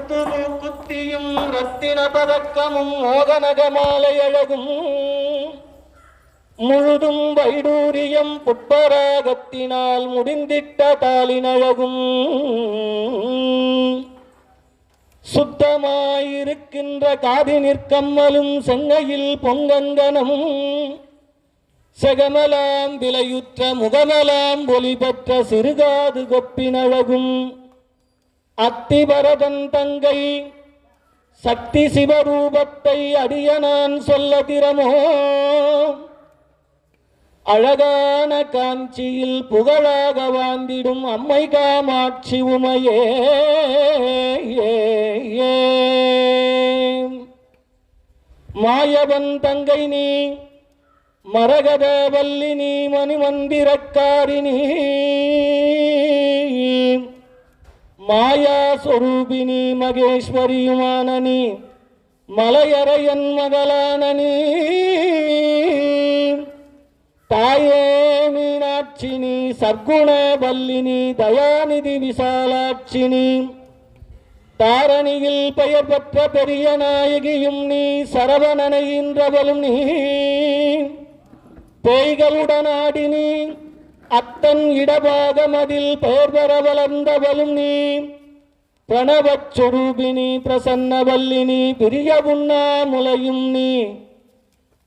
முத்து மூக்குத்தியும் ரத்தின பதக்கமும் மோகனகமாலை அழகும் முழுதும் வைடூரியம் புட்பராகத்தினால் முடிந்திட்ட தாளினழகும் சுத்தமாயிருக்கின்ற காதினிற்கம்மலும் செங்கையில் பொங்கங்கனமும் செகமலாம் விலையுற்ற முகமலாம் ஒளிபெற்ற சிறுகாது கொப்பினழகும் அத்திபரதன் தங்கை சக்தி சிவரூபத்தை அடியனான் சொல்ல திறமோ அழகான காஞ்சியில் புகழாக வாழ்ந்திடும் அம்மை காமாட்சி உமையே மாயவன் தங்கை நீ மரகத வல்லினி மணிமந்திரக்காரினி மாயா சொரூபினி மகேஸ்வரியுமானனி மலையரையன் மகளானனி தாயே மீனாட்சினி சர்க்குண வல்லினி தயாநிதி விசாலாட்சினி தாரணியில் பெயர் பெற்ற பெரிய நாயகியும் நீ சரவணனையின்றவளும் நீ பேய்களுடன் ஆடினி அத்தன் இடபாகமதில் பெயர் பெற வளர்ந்தவளும் நீ பிரணவச் சொரூபினி பிரசன்னவல்லினி பிரிய உண்ணாமுலையும் நீ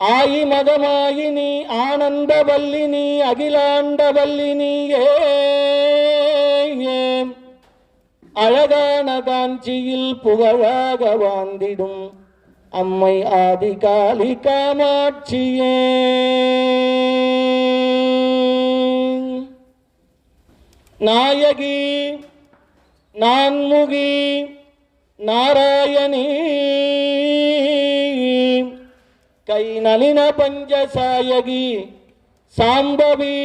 ஆயி மகமாயினி ஆனந்த வல்லினி அகிலாண்ட வல்லினி அழகான காஞ்சியில் புகழாக வாழ்ந்திடும் அம்மை ஆதிகாளி காமாட்சியே நாயகி நான்முகி நாராயணி கை நளின பஞ்சசாயகி சாம்பவி